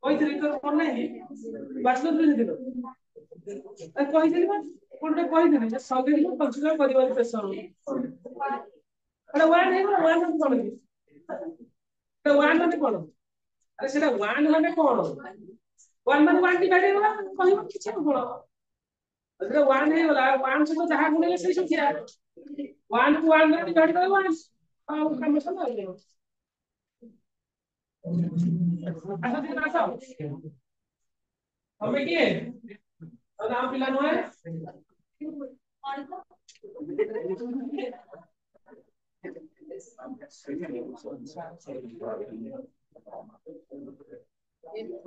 କହିଥିଲି ତ ମନେ ନାହିଁ ବାଚଲର ଦେଇଥିଲ କହିଥିଲି ବା କୋଉଟା କହିଥିଲି ଯେ ସଲିଡ୍ କନସିଡର କରିବାର ପ୍ରେସର ଏଟା ୱାନ୍ ହେଇଗଲା ୱାନ୍ ମାନେ କଣ କି ଏଟା ୱାନ୍ ମାନେ କଣ ଆରେ ସେଟା ୱାନ୍ ମାନେ କଣ ୱାନ୍ ମାନେ ୱାନ୍ ଡିଭାଇଡ୍ ହେଇଗଲା କହିବ କିଛି ଆଉ କଣ ସେଟା ୱାନ୍ ହେଇଗଲା ୱାନ୍ ସହିତ ଯାହା ଗୁଣିଲେ ସେଇ ସଂଖ୍ୟା ୱାନ୍ କୁ ୱାନ୍ ରେ ଡିଭାଇଡ୍ କଲେ ୱାନ୍ ଆଉ କାମ ସରିଲା ଆଉ ଆସ ଟିକେ ଆସ ତମେ କିଏ ଆଉ ଆମ ପିଲା ନୁହେଁ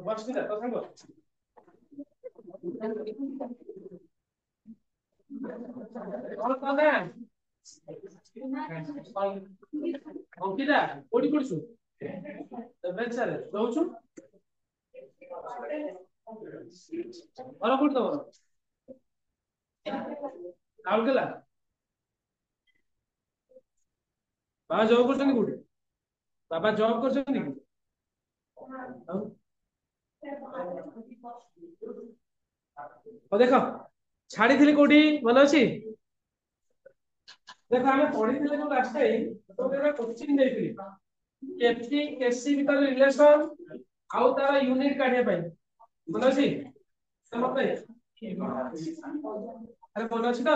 ବସିଲା ତ ସାଙ୍ଗ କଣ କଲା ଅଙ୍କିତା କୋଉଠି ପଢୁଛୁ ରେଭେନ୍ସାରେ ରହୁଛୁ ଘର କୋଉଠି ତମର ରାଉରକେଲା ବାବା ଜବ୍ କରୁଛନ୍ତି କୋଉଠି ବାବା ଜବ୍ କରୁଛନ୍ତି କି ଆଉ ଦେଖ ଛାଡିଥିଲି କୋଉଠି ଭଲ ଅଛି ଦେଖ ଆମେ ପଢିଥିଲେ ଯୋଉ ଲାଷ୍ଟ ଟାଇମ୍ ତ କୋଶ୍ଚିନ୍ ଦେଇଥିଲି କେପି କେସି ଭିତରେ ରିଲେସନ ଆଉ ତାର ୟୁନିଟ କାଢିବା ପାଇଁ ଭଲ ଅଛି ମତେ ଆରେ ମନେ ଅଛି ତ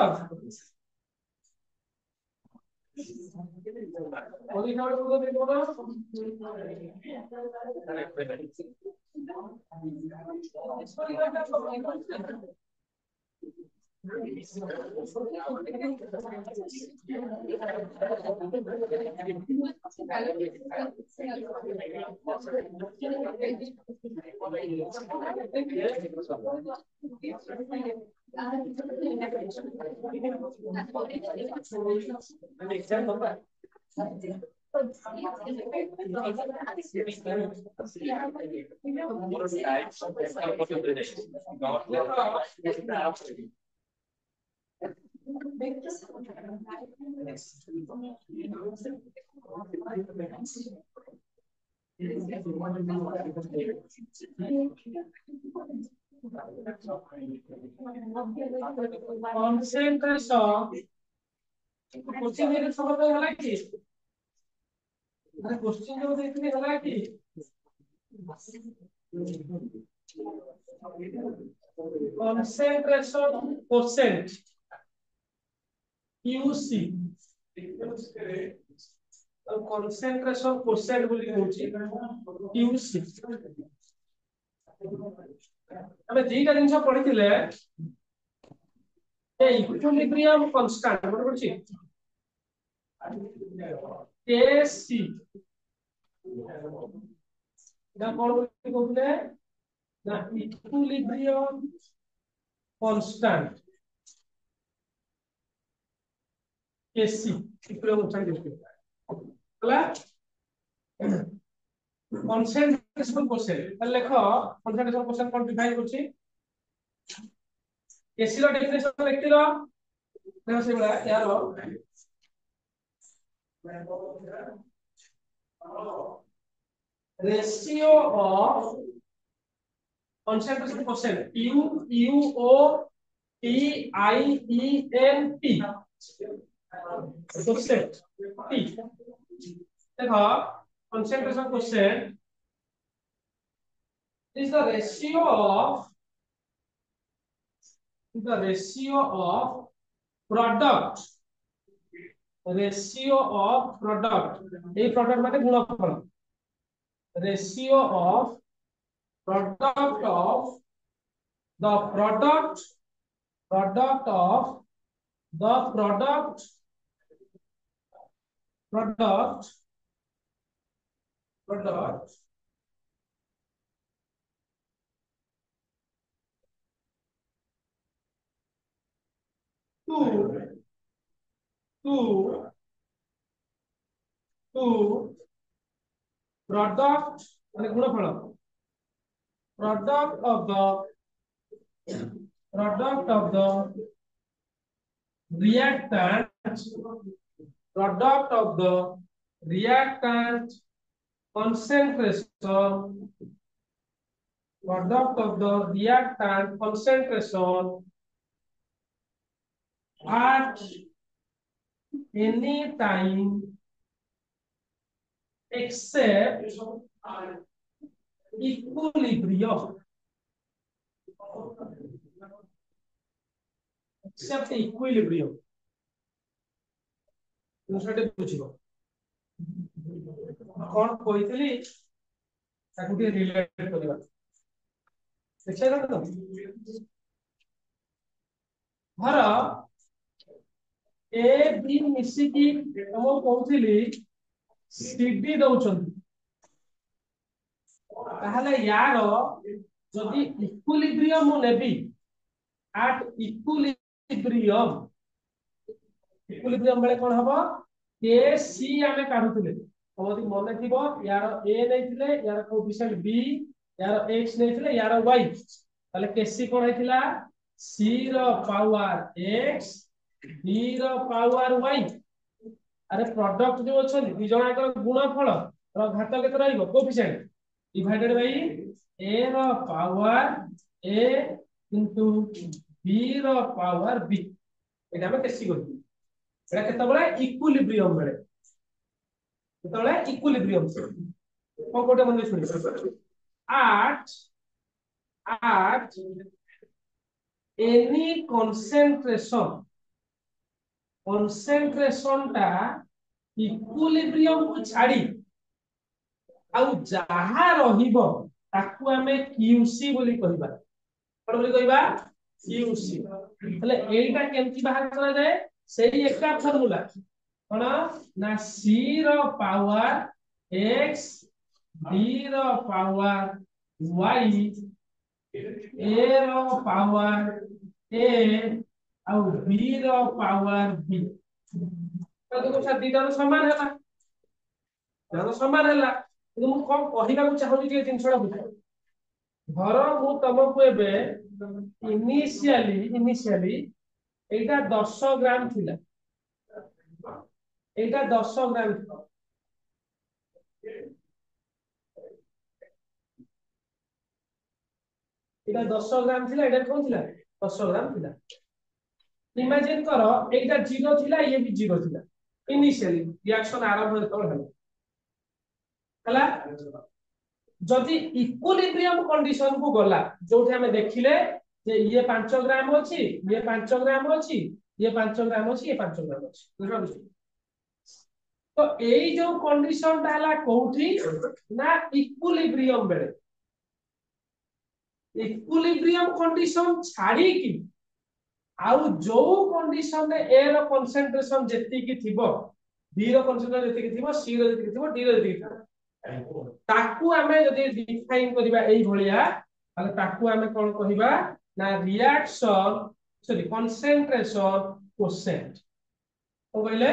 concentration कोश्चन मेरे समझ में होला कि अरे क्वेश्चन जो देखने होला कि concentration percent QC और concentration percent बोली होची QC ଆମେ ଦିଟା ଜିନିଷ ପଢିଥିଲେ ए इक्विलिब्रियम कांस्टेंट মানে বলছি KC এটা কোন বলি কইলে না ইকুইলিব্রিয়াম কনস্ট্যান্ট কেসি ইকুইলিব্রিয়াম কনস্ট্যান্ট হলা কনসেন্ট্রেশন পারসেন্ট তাহলে লেখো কনসেন্ট্রেশন পারসেন্ট কোন ডিফাইন করছি কেসি র ডেফিনেশন লিখিলো দেখো সেগুলা ইয়ার ratio of concentration percent UOPIENT percent T देखो concentration percent is the ratio of product এই product মানে গুণফল ratio of product of the product of the product 2 product মানে গুণফল product of the reactant concentration, product of the reactant concentration at any time except equilibrium. Except equilibrium. बुझिबो कौन कहली relate करवा देखा तो धर ए बी मिसिकी तुम कहली सीडी दौरान यार जदि equilibrium navy at equilibrium equilibrium बेले कौन हम के सी आमे काढुथिले तमति मने थिबो यार ए नैथिले यार कोएफिशिएंट बी यार एक्स नैथिले यार वाई ताले के सी कोन हैथिला सी रो पावर एक्स बी रो पावर वाई अरे प्रोडक्ट जो अछि दि जणाकर गुणफल रो घात केते रहइबो कोएफिशिएंट डिवाइडेड बाय ए रो पावर ए इनटू बी रो पावर बी एटा हम केसी करथि एटा केतबेला इक्विलिब्रियम बेले केतबेला इक्विलिब्रियम कोन कोटे मन सुनि at any concentration टा इक्विलिब्रियम को छाड़ी आउ जहा रहिबो ताकू हमें क्यूसी बोली कहबा कोन बोली कहबा क्यूसी तले एटा केमती बाहर करा जाए सेही एका फार्मूला कोन ना सी रो पावर एक्स बी रो पावर वाई ए रो पावर ए आउ बी रो पावर बी तो देखो साथ दीटा समान हैला जानो समान हैला मु कोन कहिबा को चाहूची जे जिंसडा बुझ धर मु तुमको एबे इनिशियली एटा 10 ग्राम थिला एटा 10 ग्राम थिला एटा 10 ग्राम थिला एटा कोन थिला 10 ग्राम थिला इमेजिन करो एटा 0 थिला ये भी 0 थिला इनिशियली रिएक्शन आरंभ तो हला जदि इक्विलिब्रियम कंडीशन को गला जोठी हमें देखिले जे ये 5 ग्राम अछि ये 5 ग्राम अछि ये 5 ग्राम अछि ये 5 ग्राम अछि बुझलो तो एई जो कंडीशन ता हला कोठी ना इक्विलिब्रियम बेले इक्विलिब्रियम कंडीशन छाड़ी की आउ जो कंडीशन रे ए रो कंसंट्रेशन जेति की थिबो बी रो कंसंट्रेशन जेति की थिबो सी रो जेति की थिबो डी रो जेति की थिबो ताकू हमें जदि डिफाइन करिबा एई भलिया ताले ताकू हमें कोन कहिबा ना रिएक्शन सॉरी कंसंट्रेशन कोसेंट को कहले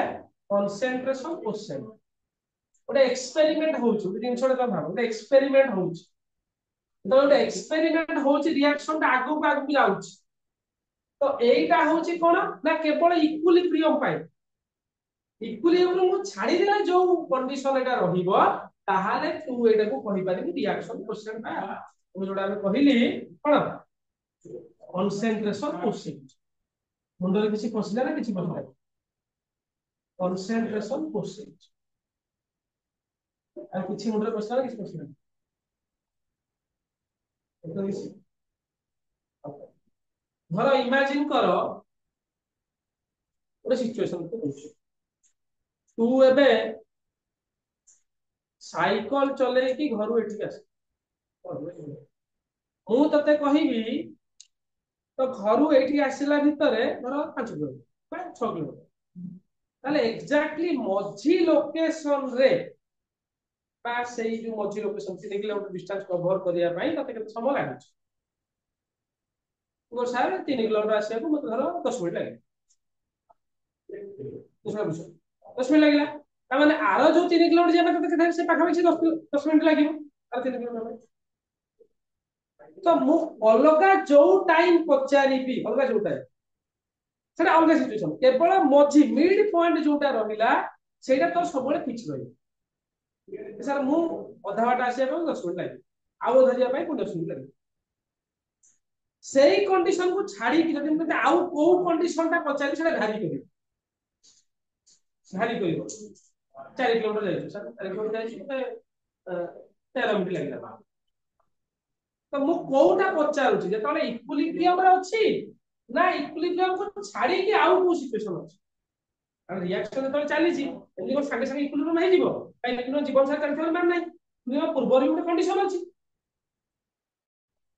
कंसंट्रेशन कोसेंट ओटे एक्सपेरिमेंट होउछु बिदिन छोडे त भाबो ओटे एक्सपेरिमेंट होउछु तो ओटे एक्सपेरिमेंट होउछि रिएक्शन ता आगु आगु जाउछि तो एटा होउछि कोन ना केवल इक्विलिब्रियम पाई इक्विलिब्रियम को छाडी दिला जो कंडीशन एटा रहिबो ताहाले तू एटा को कहि पारिबि रिएक्शन कोसेंट पा हम जोडा हम कहिली कोन कंसंट्रेशन कोसेंट मुंडरे किछि पसिला ना किछि पसिला कंसंट्रेशन कोसेंट आ किछि मुंडरे पसिला ना किछि पसिला तो किछि धर इमेजिन करो ओटे सिचुएशन को कहू तू एबे साइकिल चले कि घर एठी आस मु तते कहिबी तो घर एठी आसिला भितरे धर 5 किलोमीटर 6 किलोमीटर ताले एग्जैक्टली मझी लोकेशन रे बा सेही जो मझी लोकेशन 3 किलोमीटर डिस्टेंस कवर करिया पई तते केते समय लागै वो सारे 3 किलोमीटर आसिया को मत धर 10 मिनिट लागे 10 मिनिट लागला ता माने आरो जो 3 किलोमीटर जेबा तते केते से पाखा पाखी 10 मिनिट लागिबो आरो 3 किलोमीटर तो मु अलगा जो टाइम पचारिबी अलगा जो टाइम सेटा अलगा सिचुएशन केवल मझी मिड पॉइंट जोटा रहिला सेटा तो सबले फिक्स रही सर मु अधा बाट आसिया 10 मिनिट लागो आउ अधा जिया 10 मिनिट लागो सेही कंडीशन को छाड़ी कि जदि मते आउ को कंडीशन ता पचारि सेटा भारी करिवो 4 किलोमीटर जाइछु सर 4 किलोमीटर जाइछु मते 13 मिनिट लागला तो मु कोउटा पचारुछि जे तले इक्विलिब्रियम रे अछि ना इक्विलिब्रियम को छाड़ी कि आउ को सिचुएशन अछि कारण रिएक्शन तो चली छी एली को संगे संगे इक्विलिब्रियम हे जीवो काई इक्विलिब्रियम जीवन साथ चलते मान नै नियम पूर्व रे कंडीशन अछि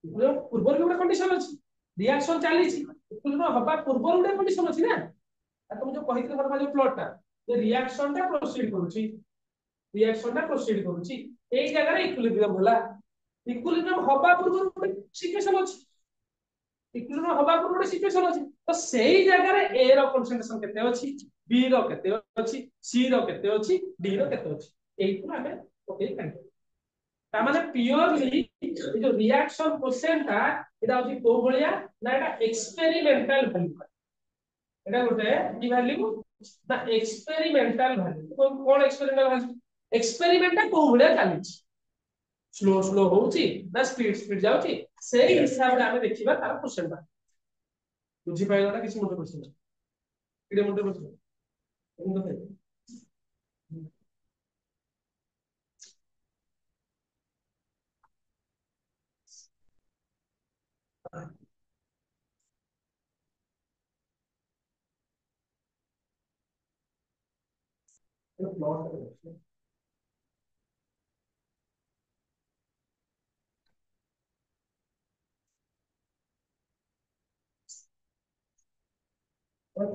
इक्विलिब्रियम पूर्व रे कंडीशन अछि रिएक्शन चली छी इक्विलिब्रियम हबा पूर्व रे कंडीशन अछि ना तुम जो कहित मोर जो प्लॉट ता जे रिएक्शन ता प्रोसीड करूची रिएक्शन ता प्रोसीड करूची एई जगह रे इक्विलिब्रियम होला इक्विलिब्रियम हबा पूर्व सिचुएशन अछि इक्विलिब्रियम हबा पूर्व सिचुएशन अछि तो सेही जगह रे ए रो कंसंट्रेशन केते अछि बी रो केते अछि सी रो केते अछि डी रो केते अछि एई को हमें ओके काई ता माने प्योरली जो रिएक्शन परसेंट ता एटा अछि को भलिया ना एटा एक्सपेरिमेंटल वैल्यू एटा गोटे की value the experimental value cone experimental value experiment को भलिया चली स्लो स्लो होउची ना स्पीड स्पीड जाउची सेही हिसाब रे हमें देखिबा तार परसेंट बुझी पाइला ना किसी मुंडे परसेंट इडे मुंडे परसेंट मुंडे प्लॉट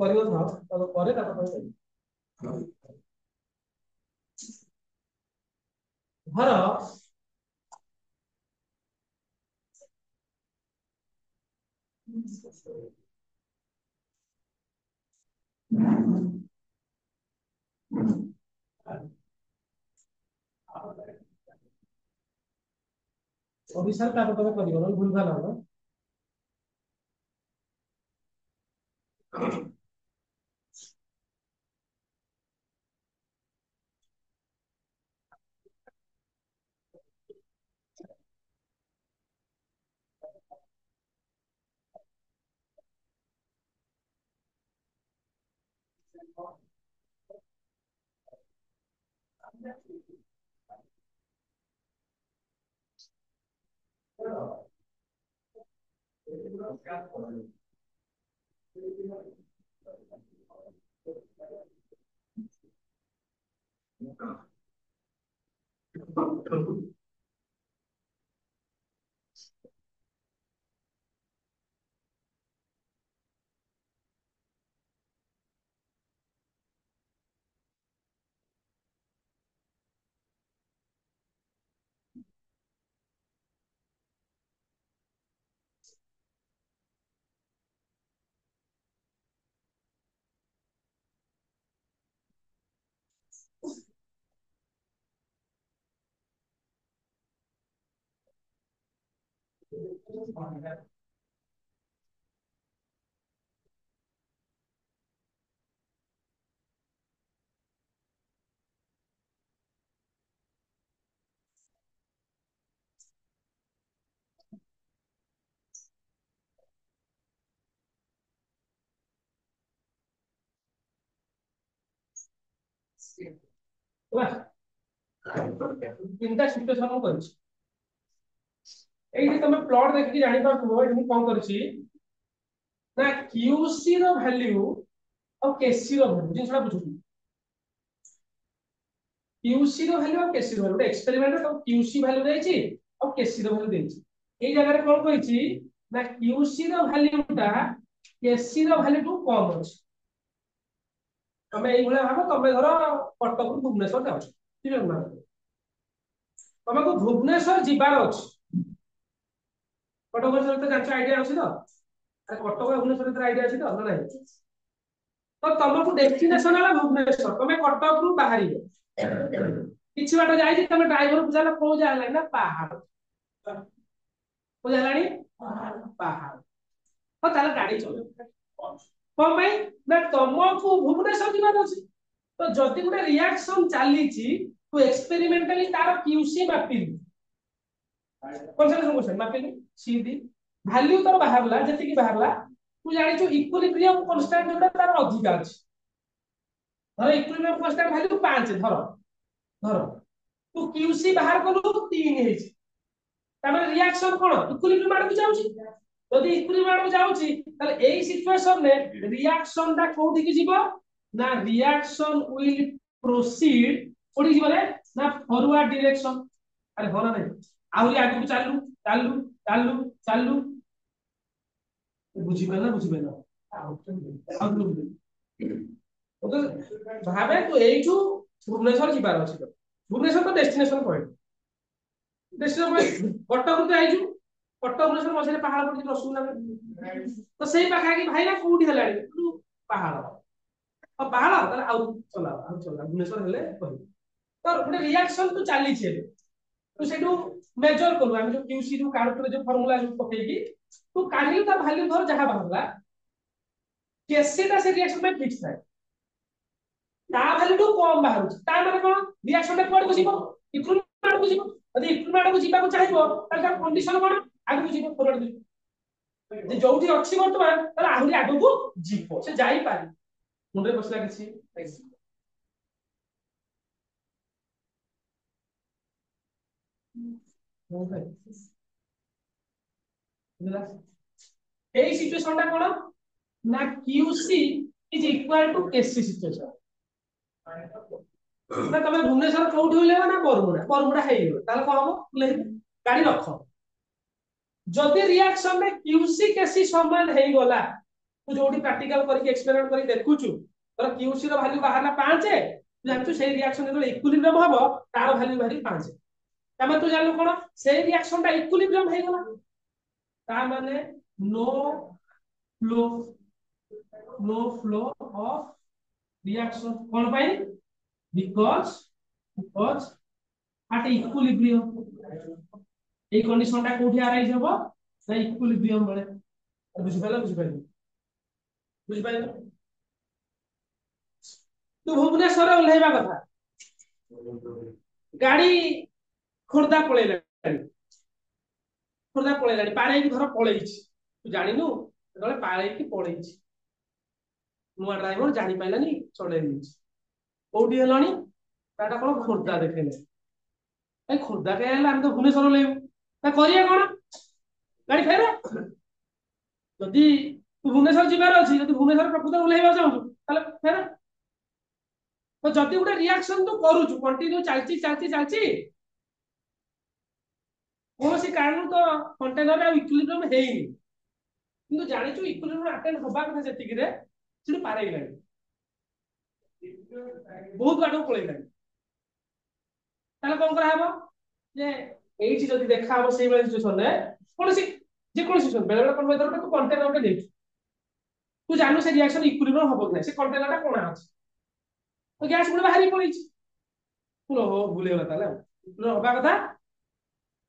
କରିବ ଥାଅ ତାକୁ ପରେ ତାକୁ ଧର ओडिसा ताको तमे କରିବ न ଭୁଲ ଭାଲ ହବ तीनटा सिचुएशन को करछि एई तमे प्लॉट देखि जानि पाथबो एठी कोन करछि ना क्यूसी रो वैल्यू और केसी रो वैल्यू जिनसा बुझु क्यूसी रो वैल्यू और केसी रो वैल्यू एक्सपेरिमेंट तो क्यूसी वैल्यू देछि और केसी रो वैल्यू देछि एई जगह रे कोन कहिछि ना क्यूसी रो वैल्यू टा केसी रो वैल्यू टू कम अछि तमे एई भले भाबो तमे धरो कटक रु भुवनेश्वर जाउ ठीक है ना तमे को भुवनेश्वर जिबार अछि कटक भुवनेश्वर तो जान्छ आईडिया अछि तो अरे कटक भुवनेश्वर तो आईडिया अछि तो ना नहीं तो तुमको डेस्टिनेशन है भुवनेश्वर तुम कटक रु बाहर किसी बाट जाइए तुम ड्राइवर बुझाला को जाला ना पहाड़ बुझालानी पहाड़ तो ताले गाड़ी चलो कौन भाई ना तुमको भुवनेश्वर जीवार अछि तो जदि गोटे रिएक्शन चली छी तू एक्सपेरिमेंटली तार क्यूसी मापिलु कंसंट्रेशन क्वेश्चन मापिलु सीधी वैल्यू तर बाहरला जति की बाहरला तू जानि छु इक्विलिब्रियम कांस्टेंट जोटा तार अधिक अछि धर इक्विलिब्रियम कांस्टेंट वैल्यू 5 धर तू क्यूसी बाहर करू 3 हेछि तामे रिएक्शन कोन इक्विलिब्रियम आड़ जाउछि যদি ইকুইলিব্রিয়াম আড় যাউछि তাহলে এই সিচুয়েশন রে রিঅ্যাকশন টা কোউঠি কি ଯିବ না রিঅ্যাকশন উইল প্রসিড কোউঠি ଯିବ রে না ফরওয়ার্ড ডাইরেকশন আরে হনা নাই আহুরি আগু চালু চালু চালু চালু বুঝি পারলা ওকে ভাবে তো এইঠু ভুবনেশ্বর ଯିବାର ଅଛି তো ভুবনেশ্বর তো ডেস্টিনেশন পয়েন্ট কটক ରୁ আইଛୁ কটক ভুবনেশ্বর মଝିରେ ପାହାଡ଼ ପଡିଛି ରସୁଲଗଡ ତ ସେଇ ପାଖାପାଖି ଭାଇନା କୋଉଠି ହେଲାଣି ପାହାଡ଼ ପାହାଡ଼ ତାହେଲେ ଆଉ ଚଲା ଭୁବନେଶ୍ୱର ହେଲେ କହିବୁ ତ ଗୋଟେ ରିଆକ୍ସନ ତ ଚାଲିଛି ଏବେ ତୁ ସେଠୁ मेजर करू हम जो क्यूसी रू काढुथले जो फार्मूला यूज पकेगी तू काढिलु ता वैल्यू धर जहां बाहरला केसीटा से रिएक्शन में फिक्स है ता वैल्यू तो कम बाहर ता माने कोन रिएक्शन में कोड को जीवो इक्विलिब्रियम को जीवो यदि इक्विलिब्रियम को जीवा को चाहिबो ताका कंडीशन कोन आगु जीवो फॉरवर्ड जे जोठी अछि वर्तमान ताला आहुरी आगु को जीवो से जाई पारी मुंडे बसला किछि এই সিচুয়েশনটা কোন না QC is equal to SC situation না তুমি ভুবনেশ্বর কোউঠি হইলেবা না বরমুড়া হেইলো তাহলে কোন হবো গাড়ি রখ যদি রিঅ্যাকশন রে কিউসি কেসি সমান হেই গলা তু जोठी प्रैक्टिकल करके एक्सपेरिमेंट करके देखुछु तर किউসি रो वैल्यू बाहरला 5 जानछु सेही रिঅ্যাকশन जेतो इक्विलिब्रियम हबो तार वैल्यू बाहरी 5 तमे तो जानलु कोन सेही रिঅ্যাকশन ता इक्विलिब्रियम हेई गला ता माने नो फ्लो of reaction कोन पाई because at equilibrium এই কন্ডিশনটা কোঠি আরাইজ হবো না ইকুইলিব্রিয়াম বলে বুঝি পাইলো তো ভুবনেশ্বর ওলাইবা কথা গাড়ি খোর্ধা পড়েলানি পারে কি ধর পড়েইছি তু জানিনু তবে পারে কি পড়েইছি नुआ ड्राइवर जानी पाइलानी चढ़े कौटी हेलानी ताटा कोन खोर्धा देखेले ए खोर्धा के हम तो भुवनेश्वर लेबू ता करिया कोन गाड़ी फेरे जदी तू भुवनेश्वर जिबार अछि जदी भुवनेश्वर प्रकृत उलेइबा चाहू ताले फेरे तो जदी उडे रिएक्शन तो करू छु कंटिन्यू चालची कोनोसी कारण तो कंटेनर रे इक्विलिब्रियम हेइनी किंतु जानि छु इक्विलिब्रियम अटेंड होबा कथा जति रे सिटी पारे गेलानी बहुत बाटो पळेलानी ताले कोन करा हबो जे एठी जदी देखा हबो सेही बेले सिचुएशन रे कोनोसी जे कोन सिचुएशन बेले बेले कोन मेथड तो कंटेनर के देख तू जानू से रिएक्शन इक्विलिब्रियम हबो कि से कंटेनर ता कोन अछि तो गैस गुड बाहरी पळीछि पुरो हो भूले गला ताले पुरो होबा कथा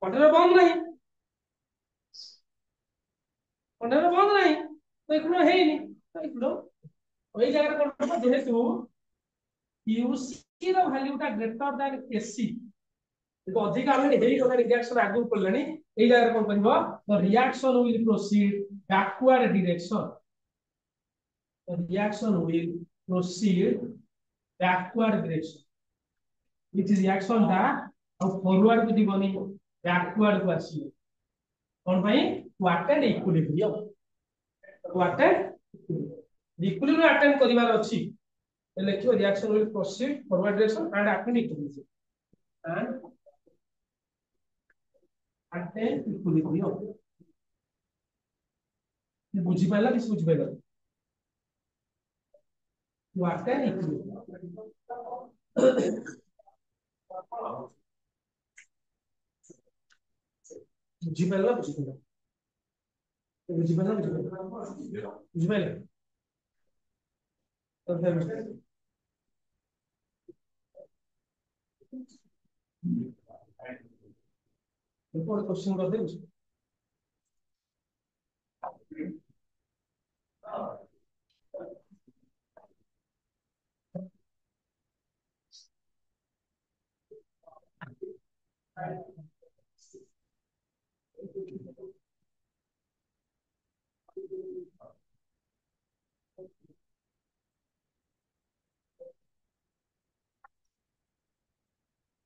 कंटेनर बंद नहीं तो इकुनो हेइनी तो इकुनो ওই জায়গাটা কোন হবে যেহেতু কিউসি র ভ্যালুটা গ্রেটার দ্যান এসসি তো ଅଧିକ ଆମେ ହେଇ গলা রিঅ্যাকশন আগু করলানি এই জায়গাটা কোন করব তো reaction will proceed backward direction reaction will proceed backward direction which is reaction টা ଆଉ ফরওয়ার্ড কো দিবনি ব্যাকওয়ার্ড কো আসিব কোন ভাই ওয়াটেড ইকুইলিব্রিয়াম ওয়াটেড इक्विलिब्रियम अटेंड करिवार अछि लिखियो reaction will proceed forward direction and attend equilibrium बुझी पाइला किस बुझी पाइला you अटेंड इक्विलिब्रियम बुझी पाइला तो फिर रिपोर्ट क्वेश्चन कर दे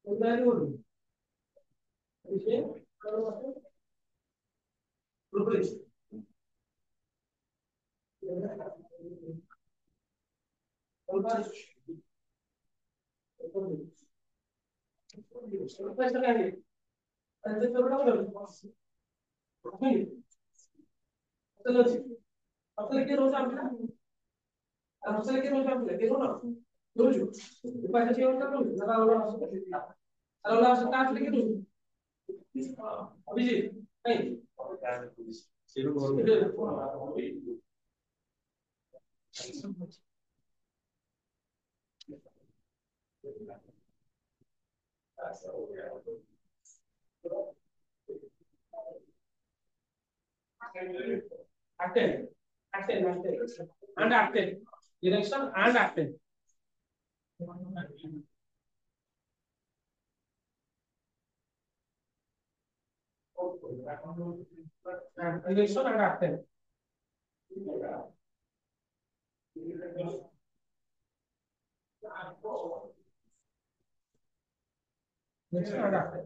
उधारी बोलो इसे रुपये पैसा लगे अंदर तो बड़ा चलो अपने के रोज आपले के रोज पैसा चाहिए होता रोज अरे आपले के रोज अभिजीत नहीं active and active direction and active direction and active direction and active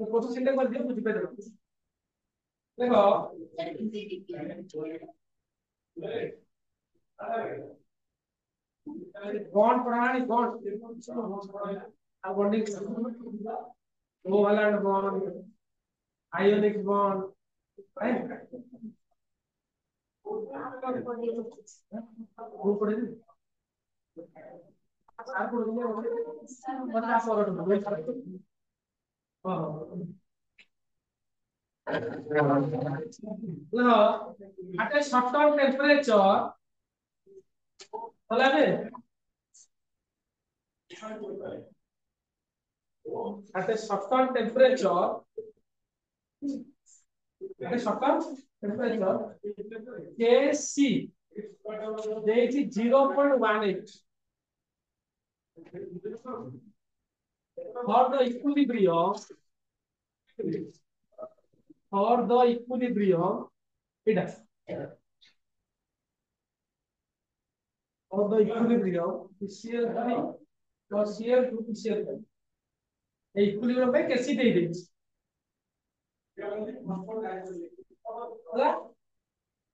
photo select कर दियो मुझे पे देखो बॉन्ड पढ़ानी बॉन्ड अब bonding covalent bond ionic bond है वो पढ़े सार पढ़ दिया मतलब आप और now at a short-term temperature at a short-term temperature Kc there is 0.18 for the equilibrium it of the equilibrium PCl3 plus Cl2 PCl5 এই ইকুইলিব্রিয়াম पे कैसी दे देंगे ହେଲା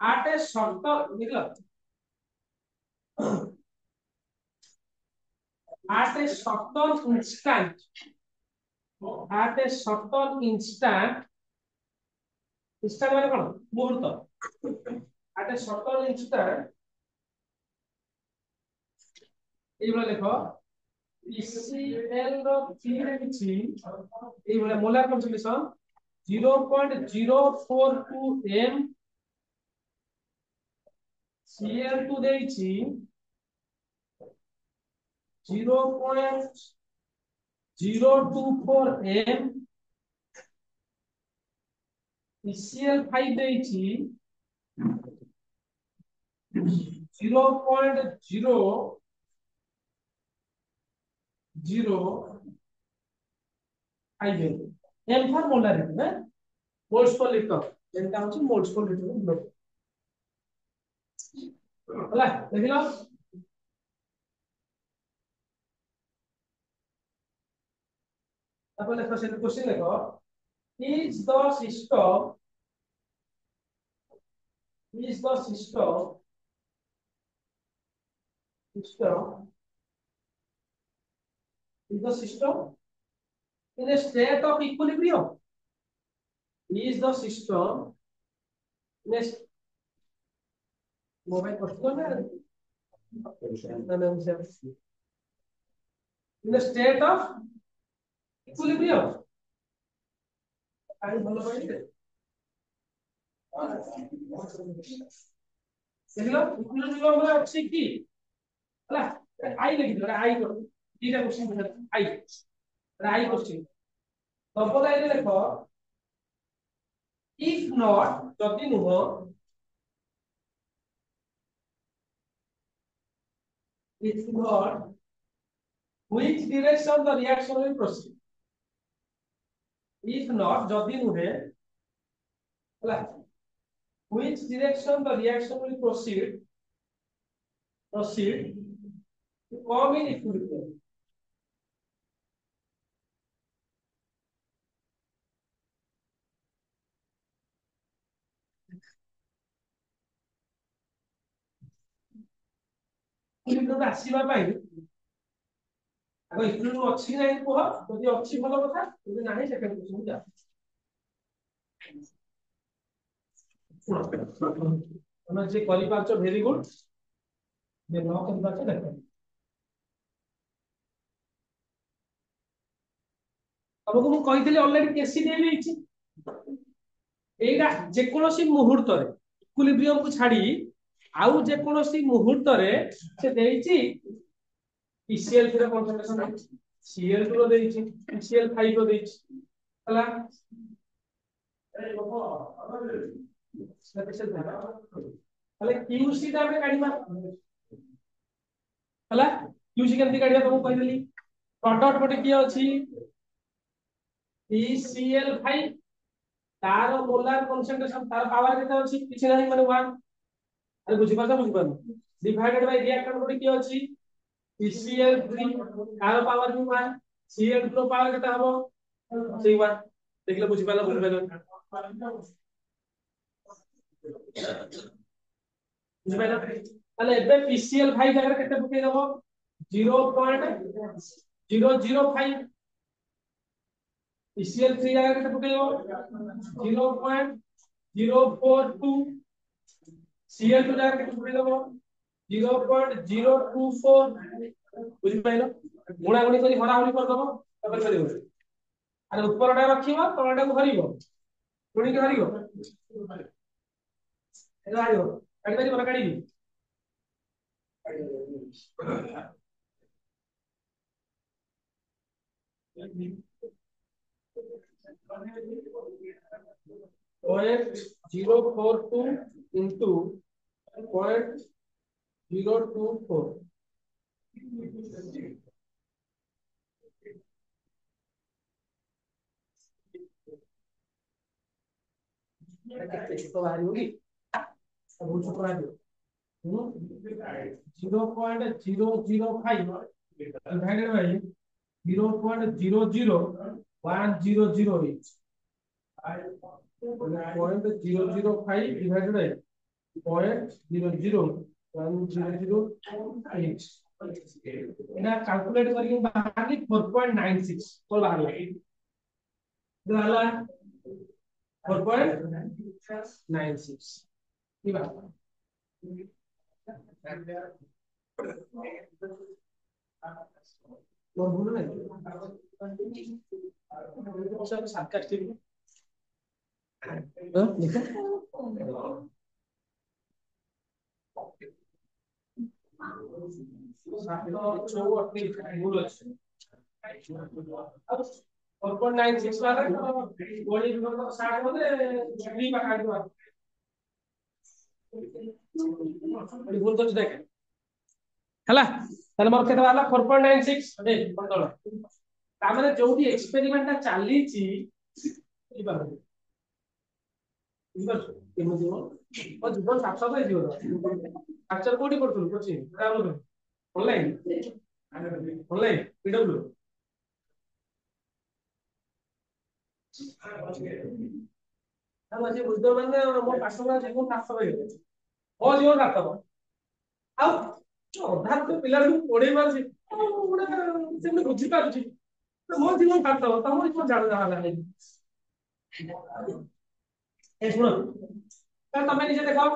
आटे शर्त निकला आटे शर्त इंस्टेंट आटे शर्त इंस्टेंट इंस्टेंट माने कोन मुहूर्त आटे शर्त इंस्टेंट এইগুলো দেখো PCl ର 3 ରେ କିଛି এইগুলো মোলার কনসেন্ট্রেশন 0.042 m Cl2 ଦେଇଛି 0.024 m PCl5 ଦେଇଛି 0.005 m for molarity ना moles per liter ଯେଟା ହଉଛି moles per liter ହେଲା ଦେଖିଲ ତାପରେ ଦେଖ ସେ क्वेश्चन ଦେଖ is the system is the system in a state of equilibrium is the system in a mobile question in a state of equilibrium आई ଭଲ ପାଇଲେ ଦେଖିଲ ଇକୁଇଲିବ୍ରିୟମ ରେ ଅଛି କି ହେଲା आई लेखि दो आई करो दीटा क्वेश्चन आई आई क्वेश्चन डबल आई देखो if not जदि नुह if not which direction the reaction will proceed if not जदि नुहे होला which direction the reaction will proceed to come in equilibrium equilibrium आसीबा पाई आगो इक्विलिब्रियम अछि नै कोह जदि अछि भलो कथा जदि नाही सेकेंड क्वेश्चन जा तमे जे करि पाछो वेरी गुड जे न करि पाछो देखो तमको मु कहितली ऑलरेडी केसी दे देछि एटा जे कोनोसी मुहूर्त रे इक्विलिब्रियम को छाडी आउ जे कोनोसी मुहूर्त रे से देछि PCl3 ର କନସେଣ୍ଟ୍ରେସନ Cl2 ର ଦେଇଛି PCl5 ର ଦେଇଛି ହେଲା ତାହେଲେ QC ଟା ଆମେ କାढिबा ହେଲା QC କେମିତି କାढिबा ତମକୁ କହିଦେଲି ପ୍ରଡକ୍ଟ ଗୋଟେ କିଏ ଅଛି PCl5 तार मोलार कंसंट्रेशन तार पावर केते अछि किछ नाही माने 1 अरे बुझि पाछो डिवाइडेड बाय रिएक्टेंट कोड की अछि PCl3 तार पावर भी 1 Cl2 रो पावर केते हबो सेही 1 देखले बुझि पाला ताले एबे PCl5 जगह केते पके दबो 0.005 PCl3 जगह केते पके दबो 0.042 Cl2 जगह केते पके दबो 0.024 बुझि पाइलो गुणा गुणी करी हरा हरी कर दबो तबे चलिबो अरे ऊपरटा रखिबो तळटा को हरिबो गुणी के हरिबो एला आइबो काढी पारि बरा काढी 0.042 into 0.024 तो बाहरी होगी बहुत छोटा है 0.005 divided by 0.00100 0.005 divided by 0.00100 এটা ক্যালকুলেট করি বাহারলি 4.96 কল বাহারলা বাহারলা 4.96 কি বাহারলা তোর ভুল নাই সব সার্কাস্টিক ভুল আছে 4.96 वाला बॉडी विभाग 60 मध्ये 3 पाकाडी वा भूल तो देखे हला ताले मोर केते वाला 4.96 ए बंदळ ता माने जोठी एक्सपेरिमेंट ता चाली ची ई बाबू इबस केमो दियो ओ जीवन साफ साफ है जीवन स्ट्रक्चर कोडी करथुल कोची काम ऑनलाइन पीडब्ल्यू हम आज बुझदो माने मो पासला जीवन साफ साफ है ओ जीवन साफ साफ आ अधार तो पिला पढ़े पारे से बुझी पारे मो जीवन साफ साफ तम जीवन जान जा नहीं ए सुनो तमे निजे देखो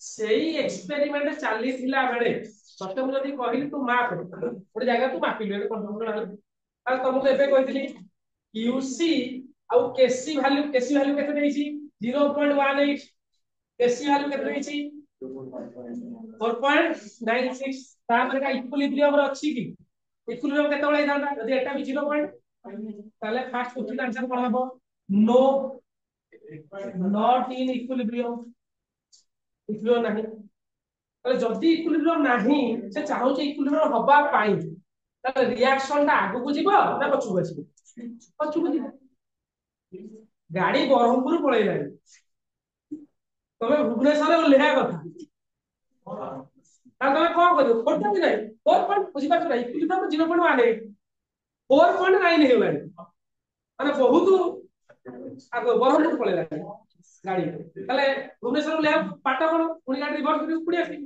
सेही एक्सपेरिमेंट चाली थिला बेले सत्यम जदी कहिली तू माप गोटे जगह तू मापिलु एटा कंट्रोल आ तुमको एबे कहितली क्यूसी आउ केसी वैल्यू केते देइची 0.18 केसी वैल्यू केते देइची 4.96 ता माने का इक्विलिब्रियम रे अछि कि इक्विलिब्रियम केते बळे जांदा जदी एटा भी 0. ताले फर्स्ट क्वेश्चन आंसर कोन हबो no not in equilibrium equilibrium नहीं ताले जदी इक्विलिब्रियम नहीं से चाहौ जे इक्विलिब्रियम हबा पाई ताले रिएक्शन ता आगु को जीवो ना पछु को जीवो पछु को जीवो गाड़ी बरहमपुर पळैला तमे भुवनेश्वर लेहा कथा आ तमे कोन करियो खोटा भी नहीं 4 पॉइंट बुझी पाछ नहीं इक्विलिब्रियम 0.18 4.9 हेला माने बहुत आगो बरहमपुर पळैला गाड़ी ताले भुवनेश्वर लेहा पाटा कोन पुनी गाड़ी रिवर्स करि पुडी आसी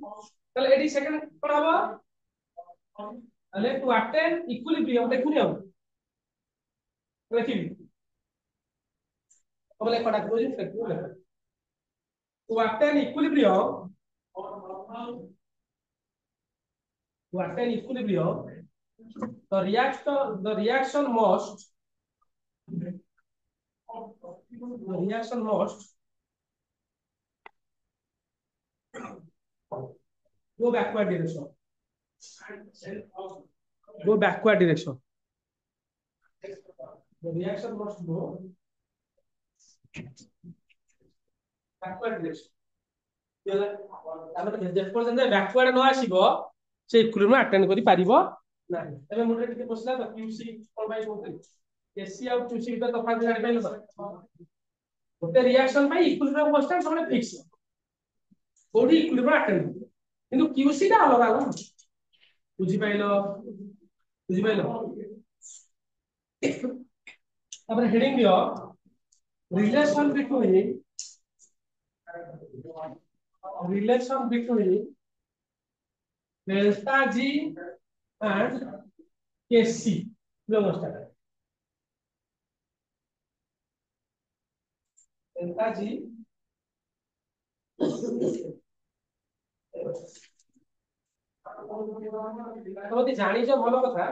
ताले एडी सेकंड कोन हबो ताले टू अटेन इक्विलिब्रियम देखुनी हम लेकिन अब लेखा डाक बुझी fake to attain equilibrium the reaction must go backward direction the reaction must go backward direction तामे जे पर्यंत बैकवर्ड न आसीबो से इक्विलिब्रियम अटेंड करि पारिबो नाही तबे मुरे टिके बसला त क्यूसी कोन बाय बोलते केसी आउ क्यूसी त तफात जानि पाइलो ओते रिएक्शन बाय इक्विलिब्रियम कांस्टेंट सबले फिक्स कोडी इक्विलिब्रियम अटेंड किंतु क्यूसी ता अलग अलग बुझी पाइलो तापर हेडिंग दियो relation between delta G and Kc delta G तो जानी जो भलो कथा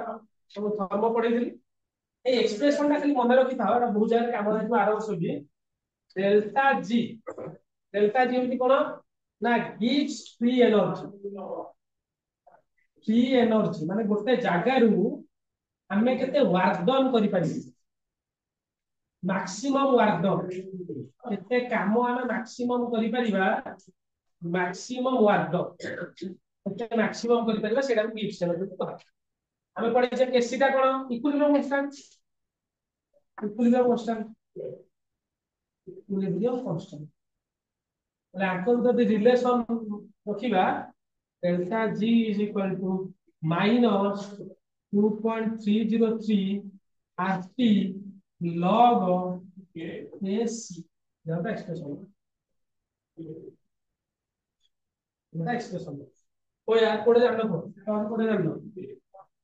सब थर्मो पढैथिली ए एक्सप्रेशन ता खाली मन रखि थाओ एटा बहुत जगह काम आइबो आरो सुबी डेल्टा जी होती कोन ना गिव्स फ्री एनर्जी माने गोटे जागा रु हमें केते वर्क डन करि पारि मैक्सिमम वर्क डन केते काम हमें मैक्सिमम करि परिबा मैक्सिमम वर्क डन केते मैक्सिमम करि परिबा सेटा गिव्स एनर्जी तो हमें पढ़े जे केसी ता कोन इक्विलिब्रियम कांस्टेंट आंकर जब रिलेशन रखिबा delta G is equal to minus 2.303 RT log एसी ज्यादा एक्सप्रेशन ओ यार कोडे जानलो टर्म कोडे जानलो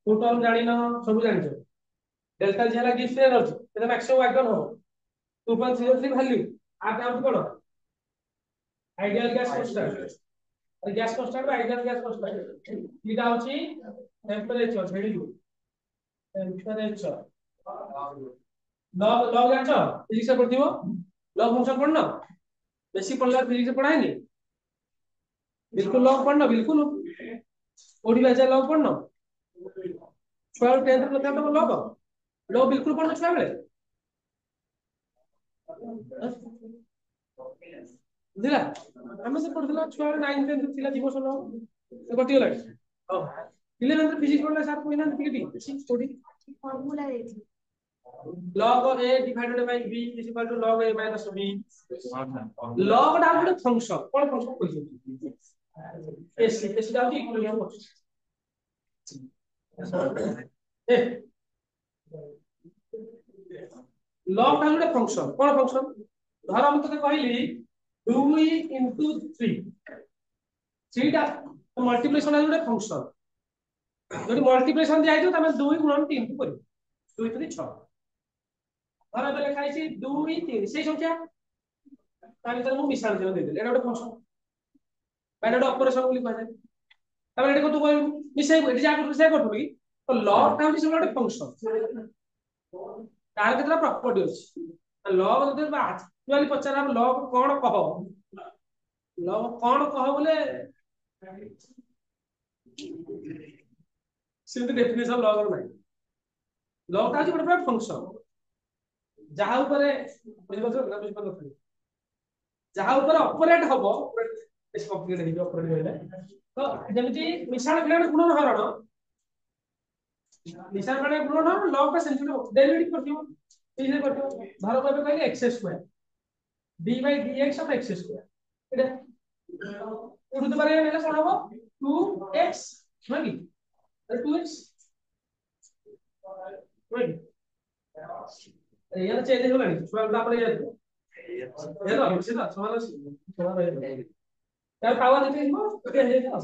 तो टर्म जानिनो सब जानिछो डेल्टा जी हला गिफ्ट रे रहछ एटा मैक्सिमम वागन हो 2.03 वैल्यू आप आउट कोड ideal gas constant gas constant ideal gas constant इटा होची temperature value temperature log log जानछो फिजिक्स से पढ़थिबो लॉग फंक्शन पढ़नो बेसिक पढ़ला फिजिक्स से पढ़ाइनी बिल्कुल लॉग पढ़नो बिल्कुल ओडी भाषा लॉग पढ़नो 12 10 तक तो लॉग लॉग बिल्कुल पढ़नो छुआ बेले बुझला हमें से पढ़ला छुआ 9 10 थिला दिवस लॉग तो कटी गला ओ 11 फिजिक्स पढ़ला साथ कोइना टिके स्टडी फार्मूला देती log a divided by b is equal to log a minus b log टा ଗୋଟେ फंक्शन कोन फंक्शन कहि एसी एसी टा होची इक्विलिब्रियम ए log टा ଗୋଟେ फंक्शन कोन फंक्शन धर हम तते कहली 2 into 3 3 टा मल्टीप्लिकेशन है ଗୋଟେ फंक्शन যদি मल्टीप्लिकेशन दिया है तमे 2 गुणन 3 को करियो 2 3 6 और अब लिखा है 2 3 से संख्या तानि तर मु मिसाल दे देले एटा ଗୋଟେ फंक्शन बाइट ऑपरेशन बोली कहै तमे एटा को तू कोइ मिसाई एटा जा कर मिसाई करथु की तो लॉग टा होची सब ଗୋଟେ फंक्शन तार केतरा प्रॉपर्टी अछि लॉग जदि बात वाली पचार हम लॉग कोन कह बोले सिंपल डेफिनेशन लॉग नहीं लॉग टा होची ଗୋଟେ फंक्शन जहा ऊपर जहा ऊपर ऑपरेट हबो इस कॉम्प्लिकेटेड है ऑपरेट होइले तो जेमिति मिसाल क्लियर गुणन हरण मिसाल क्लियर गुणन हरण लॉग का सेंसिटिव डेरिवेटिव करथियो इसे करथियो धारो को कहले x square d by dx of x square एटा उठु तो बारे मेले कोन हबो 2x मागी 2x राइट यार चेंज हो लानी छुआ तापर यार हेलो सीधा समान यार पावर देते हो ओके हे तो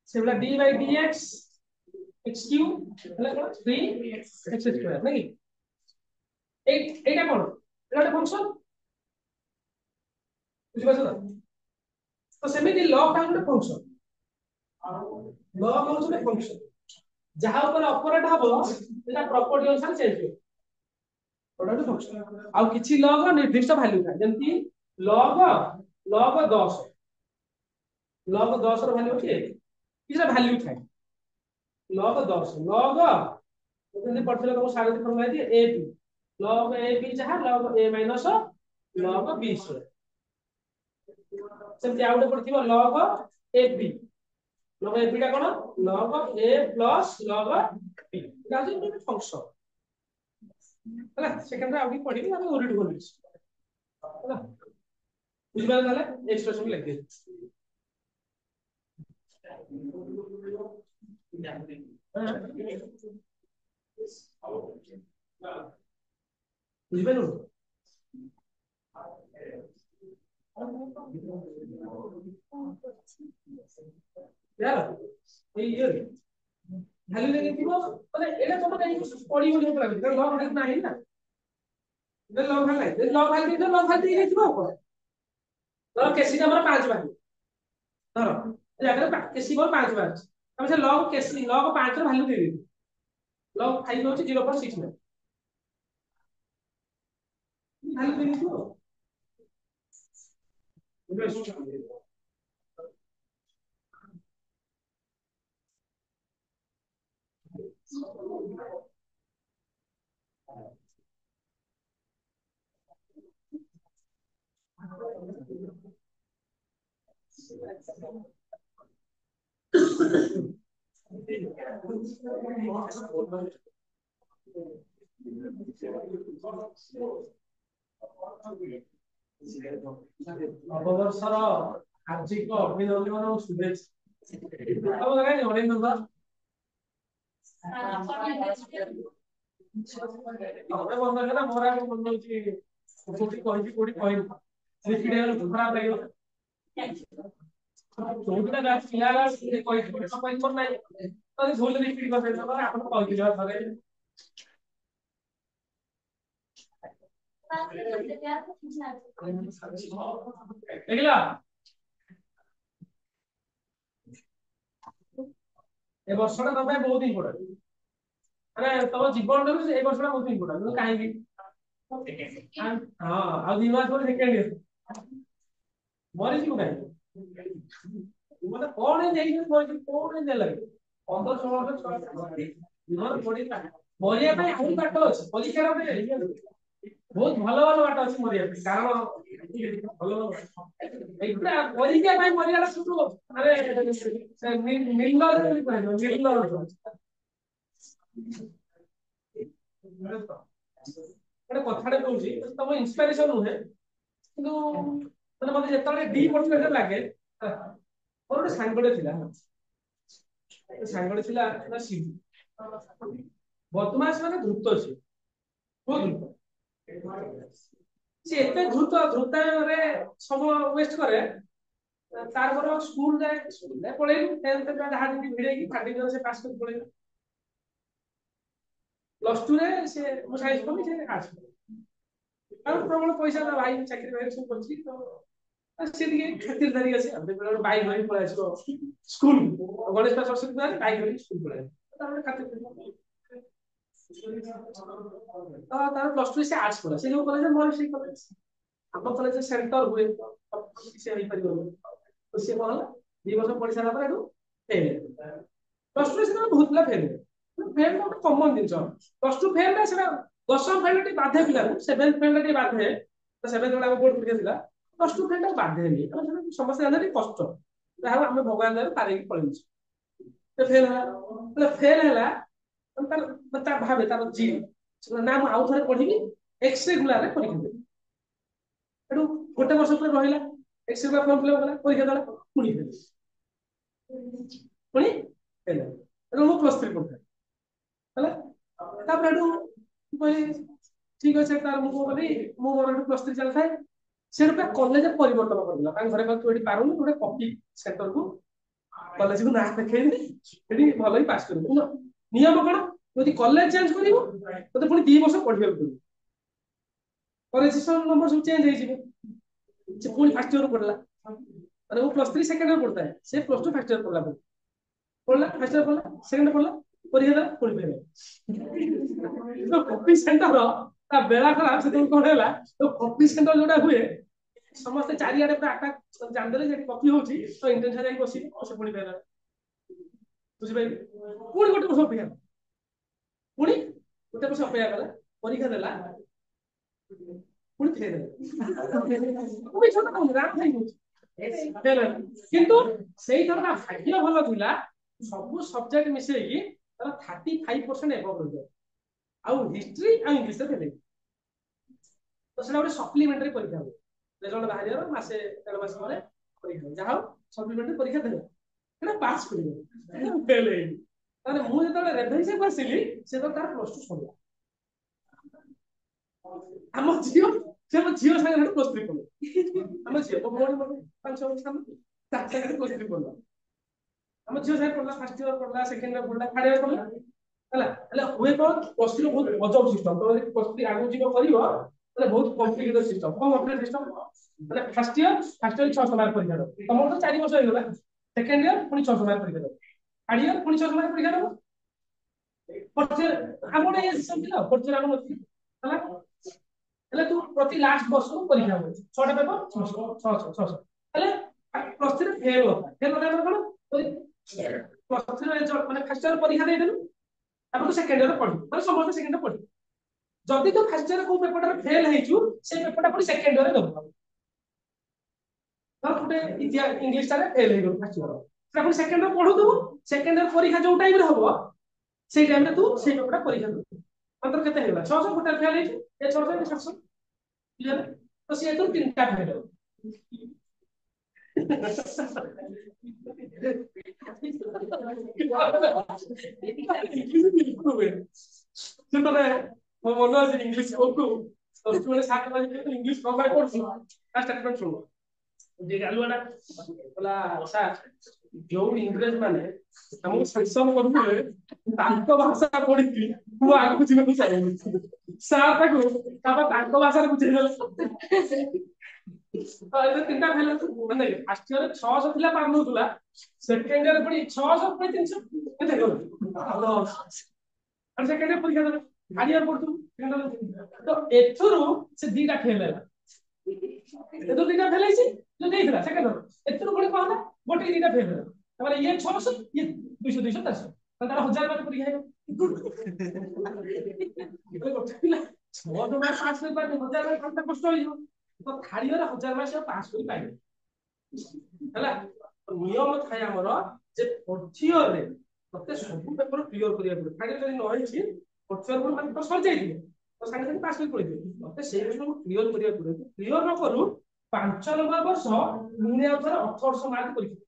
सेवला d by dx x cube ହେଲା କଣ 3x स्क्वायर नहीं एटा कोन एटा फंक्शन बुझि पाछो ना तो सेमिति लॉग टा ଗୋଟେ फंक्शन लॉग होछ ଗୋଟେ फंक्शन जहा ऊपर ऑपरेट हबो एटा प्रॉपर्टी अनुसार चेंज हो ओटा फंक्शन आ किछि लॉग निर्दिष्ट वैल्यू था जेंति लॉग 10 लॉग 10 रो वैल्यू अछि किछरा वैल्यू था लॉग 10 लॉग जेंति पढ़थिले को स्वागत फॉर्मूला दिए a b log a b जहा log a minus log b square सेंति आउट पढ़थिबो log a b log a b टा कोन log a plus log b ता जे फंक्शन ହେଲା सेकंड रे आउट पढ़ी हम ओरिड बोलि ହେଲା बुझबार ताले एक्सप्रेशन लिख दे बुझबे नु यार ये वैल्यू देखिबो माने एटा तुम काई पढ़ी बोली लागै कारण लॉग वैल्यू नाही ना दे लॉग वैल्यू देखिबो धर केसी नंबर 5 बार धर जाकर केसी बोल 5 बार हम से लॉग केसी लॉग 5 रो वैल्यू दे दे लॉग 5 होची 0.69 वैल्यू दे दीजिए ନବବର୍ଷର ହାର୍ଦ୍ଦିକ ଅଭିନନ୍ଦନ ଓ ଶୁଭେଚ୍ଛା। ଆଉ କାଇଁ ଜଣେଇ ନବା ତମେ ମନେ କଲେ ମୋର ଆଉ ମନେ ହଉଛି କୋଉଠି କହିବି କୋଉଠି କହିବି ରିପିଟ୍ ଖରାପ ଲାଗିବ। ଯୋଉଟା ଯାହା ପିଲା କହିଥିବ କହିଥିବ ନାହିଁ ତ ଭୁଲ ରିପିଟ୍ କରିଦେବ ଆପଣ କହିଥିଲେ ଥରେ। ଦେଖିଲ ଏ ବର୍ଷଟା ତମ ପାଇଁ ବହୁତ ଇମ୍ପୋର୍ଟାଣ୍ଟ। ମାନେ ତମ ଜୀବନଠାରୁ ଏ ବର୍ଷଟା ବହୁତ ଇମ୍ପୋର୍ଟାଣ୍ଟ। କାହିଁକି? ହଁ ଆଉ 2 ମାସ ପରେ ସେକେଣ୍ଡ ଇୟର ମରିଯିବୁ କାହିଁକି? ମାନେ କଣ ନେଇକି ମରିଯିବୁ କଣ ନେଲା 15-16 ବର୍ଷ ଜୀବନ ପଡିଲା ମରିବା ପାଇଁ ଆହୁରି ବାଟ ଅଛି। ପରୀକ୍ଷାର ବହୁତ ଭଲ ଭଲ ବାଟ ଅଛି ମରିବା ପାଇଁ। କାରଣ ଭଲ ଏଇଟା ପରୀକ୍ଷା ପାଇଁ ମରିବାଟା ସବୁ ଆରେ ଗୋଟେ କଥାଟେ କହୁଛି ତମ ଇନ୍ସପାଇରେସନ ନୁହେଁ କିନ୍ତୁ ମାନେ ମତେ ଯେତେବେଳେ ଡିମୋଟିଭେଟେଡ ଲାଗେ ମୋର ଗୋଟେ ସାଙ୍ଗଟେ ଥିଲା ଶିବୁ ବଦମାସ ମାନେ ଧୃତ ଅଛି ବହୁତ ଧୃତ। ସେ ଏତେ ଧୃତରେ ସମୟ ୱେଷ୍ଟ କରେ। ତାର ମୋର ସ୍କୁଲ ଯାଏ ପଳେଇଲୁ ଯାହା ଯେମିତି ଭିଡେଇକି ଫାଟି ସେ ପାସ୍ କରି ପଳେଇଲୁ। +2 ରେ ସେ ମୁଁ ସାଇନ୍ସ ପଢି ସେ ଆର୍ଟ୍ସ ଆଉ ପ୍ରବଳ ପଇସା ଭାଇ ଚାକିରି ବାକିରି ସବୁ କରିଛି ତ ସେ ଟିକେ ଖାତିରଦାରି ଅଛି ଆଉ ବାଇକ୍ ଧରି ପଳେଇ ଆସିବ ସ୍କୁଲ ଗଣେଶ ପୂଜା ସରସ୍ୱତୀ ପୂଜାରେ ବାଇକ୍ ଧରି ସ୍କୁଲ ପଳେଇ ଆସିବ ତାର ଖାତିରଦାରି। ତ ତାର +2 ସେ ଆର୍ଟ୍ସ ପଢା ସେ ଯୋଉ କଲେଜ ମୋର ସେଇ କଲେଜ ଆମ କଲେଜ ସେଣ୍ଟର ହୁଏ ସେ ହେଇପାରିବନି ତ ସେ କଣ ହେଲା 2 ବର୍ଷ ପଢି ସାରିଲା ପରେ ଏଠୁ +2 ସେ ବହୁତ ପିଲା ଫେଲ୍ ଫେଲ୍ ଗୋଟେ କମନ ଜିନିଷ। +2 ଫେଲ୍ ଟା ସେଟା 10ମ ଫେଲ୍ ଟିକେ ବାଧେ ପିଲାକୁ 7th ଫେଲ୍ ଟିକେ ବାଧେ। ତ 7th ବେଳେ ଆମ ବୋର୍ଡ ପରୀକ୍ଷା ଥିଲା +2 ଫେଲ୍ ଟା ବାଧେନି ସମସ୍ତେ ଜାଣନ୍ତି କଷ୍ଟ ଯାହା ହଉ ଆମେ ଭଗବାନ ଦୟାରୁ ପାରେଇକି ପଳେଇଛୁ। ଫେଲ୍ ହେଲା ତାର ଭାବେ ତାର ଜିଦ୍ ନା ମୁଁ ଆଉ ଥରେ ପଢିବି ଏକ୍ସଟ୍ରାକୁଲାରରେ ପରୀକ୍ଷା ଦେବି। ସେଠୁ ଗୋଟେ ବର୍ଷ ପରେ ରହିଲା ଏକ୍ସଟ୍ରାକୁଲାର ଫର୍ମ ଫିଲଅପ୍ କଲା ପରୀକ୍ଷା ଦେଲା ପୁଣି ଫେଲ୍ ହେଲା ମୁଁ +3 ପଢୁଥାଏ ହେଲା ତାପରେ ଏଠୁ କହିଲି ଠିକ ଅଛି ତାର ମୁଁ କଣ କଲି ମୁଁ ମୋର ଏଠୁ +3 ଚାଲିଥାଏ ସେ ଗୋଟେ କଲେଜ ପରିବର୍ତ୍ତନ କରିଦେଲା ତାଙ୍କ ଘରେ କହିଲେ ତୁ ଏଠି ପାରୁନୁ ଗୋଟେ କପି ସେଣ୍ଟରକୁ କଲେଜକୁ ନାଁ ଲେଖେଇଲି ସେଠି ଭଲ ହିଁ ପାସ୍ କରିବୁ। ନିୟମ କଣ ଯଦି କଲେଜ ଚେଞ୍ଜ କରିବୁ ତତେ ପୁଣି 2 ବର୍ଷ ପଢିବାକୁ ପଡିବ। ରେଜିଷ୍ଟ୍ରେସନ ନମ୍ବର ସବୁ ଚେଞ୍ଜ ହେଇଯିବ। ସେ ପୁଣି ଫାର୍ଷ୍ଟ ଇୟର ପଢିଲା ମାନେ ମୁଁ +3 ସେକେଣ୍ଡ ଇୟର ପଢୁଥାଏ ସେ +2 ଫାର୍ଷ୍ଟ ଇୟର ପଢିଲା ପଢିଲା ଫାର୍ଷ୍ଟ ଇୟର ପଢିଲା ସେକେଣ୍ଡ ପଢିଲା ପରୀକ୍ଷା ଦେଲା ପୁଣି ଫେଲ୍। କପି ସେଣ୍ଟର ତା ବେଳା ଖରାପ ସେତେବେଳେ କଣ ହେଲା କପି ସେଣ୍ଟର ଯୋଉଟା ହୁଏ ସମସ୍ତେ ଚାରିଆଡେ ପୁରା ଆଟାକ୍ ଜାଣିଦେଲେ ସେଠି କପି ହଉଛି ତ ଇଣ୍ଟେନସନ ଯାଇକି ବସିବି ସେ ପୁଣି ଫେଲ୍ ହେଲା। ବୁଝିପାରିଲି ପୁଣି ଗୋଟେ ବର୍ଷ ଅପେକ୍ଷା ପୁଣି ଗୋଟେ ବର୍ଷ ଅପେକ୍ଷା କଲା ପରୀକ୍ଷା ଦେଲା ପୁଣି ଫେଲ୍ ହେଲା। କିନ୍ତୁ ସେଇଥର ତା ଭାଗ୍ୟ ଭଲ ଥିଲା ସବୁ ସବଜେକ୍ଟ ମିଶେଇକି ତାର 35% ଏଭବ ରହିଯାଏ ଆଉ ହିଷ୍ଟ୍ରି ଆଉ ଇଂଲିଶରେ ଫେଲ୍ ହେଇଛି। ତ ସେଟା ଗୋଟେ ସପ୍ଲିମେଣ୍ଟାରୀ ପରୀକ୍ଷା ହୁଏ ରେଜଲ୍ଟ ବାହାରିବାର ମାସେ 1.5 ମାସ ପରେ ପରୀକ୍ଷା ଯାହା ହଉ ସପ୍ଲିମେଣ୍ଟାରୀ ପରୀକ୍ଷା ଦେଲେ ସେଟା ପାସ୍ କରିବ ଫେଲ୍ ହେଇନି। ତାହେଲେ ମୁଁ ଯେତେବେଳେ ରେଭେନ୍ସାକୁ ଆସିଲି ସେତେବେଳେ ତାର +2 ସରିଲା। ଆମ ଝିଅ ସେ ମୋ ଝିଅ ସାଙ୍ଗରେ +3 ପଢିଲା ଆମ ଝିଅ ମୋ ଭଉଣୀ ମୋତେ 5-6 ବର୍ଷ ସାନ ତା ସାଙ୍ଗରେ +3 ପଢିଲା। ଆମ ଝିଅ ସାଙ୍ଗେ ପଢିଲା ଫାର୍ଷ୍ଟ ଇୟର ପଢିଲା ସେକେଣ୍ଡ ଇୟର ପଢିଲା ଥାର୍ଡ ଇୟର ପଢିଲା ହେଲା ହେଲେ ହୁଏ କଣ +3 ବହୁତ ଗଜବ ସିଷ୍ଟମ ତମେ ଯଦି +3 ଆଗକୁ ଯିବ କରିବ ତାହେଲେ ବହୁତ କମ୍ପ୍ଲିକେଟେଡ ସିଷ୍ଟମ କଣ କମ୍ପ୍ଲିକେଟେଡ ସିଷ୍ଟମ ମାନେ ଫାର୍ଷ୍ଟ ଇୟର 600 ମାର୍କ ପରୀକ୍ଷା ଦବ ତମର ତ 4 ବର୍ଷ ହେଇଗଲା ସେକେଣ୍ଡ ଇୟର ପୁଣି 600 ମାର୍କ ପରୀକ୍ଷା ଦବ ଥାର୍ଡ ଇୟର ପୁଣି 600 ମାର୍କ ପରୀକ୍ଷା ଦବ ଫୋର୍ଥ ଇୟର ଆମର ଏଇ ସିଷ୍ଟମ ଥିଲା ଫୋର୍ଥ ଇୟର ଆମର ହେଲା ହେଲେ ତୁ ପ୍ରତି ଲାଷ୍ଟ ବର୍ଷକୁ ପରୀକ୍ଷା ହବ 6ଟା ପେପର 600 ହେଲେ +3 ଫେଲ୍ ହେଲା କଣ +3 ରେଜଲ୍ଟ ମାନେ ଫାର୍ଷ୍ଟ ଇୟର ପରୀକ୍ଷା ଦେଇଦେଲୁ ତାପରେ ସେକେଣ୍ଡ ଇୟର ପଢିବୁ ମାନେ ସମସ୍ତେ ସେକେଣ୍ଡ ଇୟର ପଢିବୁ ଯଦି ତୁ ଫାର୍ଷ୍ଟ ଇୟର କୋଉ ପେପରଟାରେ ଫେଲ୍ ହେଇଛୁ ସେ ପେପରଟା ପୁଣି ସେକେଣ୍ଡ ଇୟରରେ ଦବୁ। ଗୋଟେ ଇଂଲିଶଟାରେ ଫେଲ୍ ହେଇଗଲୁ ଫାର୍ଷ୍ଟ ଇୟର ସେଟା ପୁଣି ସେକେଣ୍ଡ ଇୟର ପଢୁଥିବୁ ସେକେଣ୍ଡ ଇୟର ପରୀକ୍ଷା ଯୋଉ ଟାଇମରେ ହବ ସେଇ ଟାଇମରେ ତୁ ସେଇ ପେପରଟା ପରୀକ୍ଷା ଦବୁ। ମାତ୍ର କେତେ ହେଇଗଲା 600 ଗୋଟେ ଫେଲ୍ ହେଇଛୁ ଏ 600 ଏ 700 तो सी तो तीनटा फेल ସେତେବେଳେ ମୋ ମନ ଅଛି ଇଂଲିଶ ସ୍କୁଲକୁ ସ୍କୁଲରେ ସାତ ବାଜି ଇଂଲିଶ ପ୍ରୋଭାଇଡ କରୁଛୁ ତା ଷ୍ଟେଟମେଣ୍ଟ ଶୁଣ ଯେ ଗାଲୁଆଟା କହିଲା ସାର୍ ଯୋଉ ଇଂରେଜ ମାନେ ଆମକୁ ଶାସନ କରୁଥିଲେ ତାଙ୍କ ଭାଷା ପଢିକି ମୁଁ ଆଗକୁ ଯିବାକୁ ଚାହୁଁନି ସାର୍ ତାପରେ ତାଙ୍କ ଭାଷାରେ ବୁଝେଇଦେଲେ ତିନିଟା ଫେଲ ମାନେ ଫାର୍ଷ୍ଟ ଇୟର 600 ଥିଲା ପାର ନଉଥିଲା ସେକେଣ୍ଡ ଇୟର ପୁଣି 600 ପୁଣି 300 କେତେ ଗଲ ଆଉ ସେକେଣ୍ଡ ଇୟର ପରୀକ୍ଷା ଦେଲେ ଥାର୍ଡ ଇୟର ପଢୁଥିବୁ ତ ଏଥରୁ ସେ ଦିଟା ଫେଲ ହେଲା ଏଥରୁ ଦିଟା ଫେଲ ହେଇଛି ଯୋଉ ଦେଇଥିଲା ସେକେଣ୍ଡ ଇୟର ଏଥରୁ ପୁଣି କଣ ହେଲା ଗୋଟେ ଦିଟା ଫେଲ ହେଲା ତାପରେ ଇଏ 600 ଇଏ 200 200 400 ତାର 1000 ମାର୍କ ପରୀକ୍ଷା ହେବ ଗୋଟେ ପିଲା 600 ମାର୍କ ପାସ୍ କରିପାରିଲେ 1000 ମାର୍କ କଷ୍ଟ ହେଇଯିବ ତ ଥାର୍ଡ ଇୟର 1000 ମାର୍କ ପାସ୍ କରି ପାଇଲେ ହେଲା ନିୟମ ଥାଏ ଆମର ଯେ ଫୋର୍ଥ ଇୟରରେ ତତେ ସବୁ ପେପର କ୍ଲିୟର କରିବାକୁ ପଡିବ ଥାର୍ଡ ଇୟର ଯଦି ନ ହେଇଛି ଫୋର୍ଥ ଇୟର ମାନେ ତ ସରିଯାଇଥିବ ତ ସାଙ୍ଗେ ସାଙ୍ଗେ ପାସ୍ କରି ପଳେଇଥିବ ତତେ ସେଇ ସବୁ କ୍ଲିୟର କରିବାକୁ ପଡିବ କ୍ଲିୟର ନ କରୁ 5 ନମ୍ବର ବର୍ଷ ପୁଣି ଆଉ ଥରେ 1800 ମାର୍କ ପରୀକ୍ଷା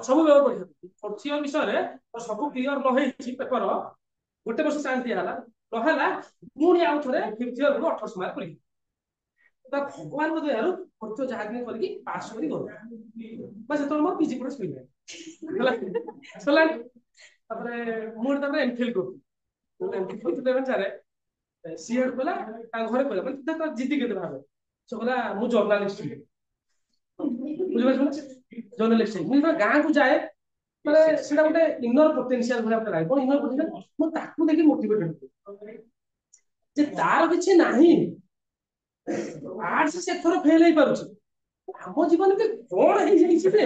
ସବୁ ପେପର ପରୀକ୍ଷା ଫୋର୍ଥ ଇୟର ବିଷୟରେ ସବୁ କ୍ଲିୟର ନ ହେଇଛି ପେପର ଗୋଟେ ବର୍ଷ ଚାନ୍ସ ଦିଆହେଲା ନହେଲା ପୁଣି ଆଉ ଥରେ ଫିଫ୍ଥ ଇୟରକୁ 1800 ମାର୍କ ପରୀକ୍ଷା ଭଗବାନଙ୍କ ଦୟାରୁ ଖର୍ଚ୍ଚ ଯାହା ବି କରିକି ପାସ୍ କରି ଗଲୁ ସେତେବେଳେ ମୋର ପିଜି କୋର୍ସ ସରିଲା ତାପରେ ମୁଁ ତାପରେ ଏମଫିଲ୍ କରୁଥିଲି ଏମଫିଲ୍ ସାରେ ସିଏ କହିଲା ତାଙ୍କ ଘରେ କହିଲା ମାନେ ତା ଜିଦି କେତେ ଭାବେ ସେ କହିଲା ମୁଁ ଜର୍ଣ୍ଣାଲିଷ୍ଟ ବୁଝିପାରୁଛ ଜର୍ଣ୍ଣାଲିଷ୍ଟ ମୁଁ ଯେତେବେଳେ ଗାଁକୁ ଯାଏ ମାନେ ସେଟା ଗୋଟେ ଇନର ପୋଟେନସିଆଲ ଭଳିଆ ଗୋଟେ ଲାଗେ କଣ ଇନର ପୋଟେନସିଆଲ ମୁଁ ତାକୁ ଦେଖି ମୋଟିଭେଟ ଯେ ତାର କିଛି ନାହିଁ ଆର୍ଟ୍ସ ସେଥର ଫେଲ ହେଇପାରୁଛି ଆମ ଜୀବନରେ କଣ ହେଇଯାଇଛି ଯେ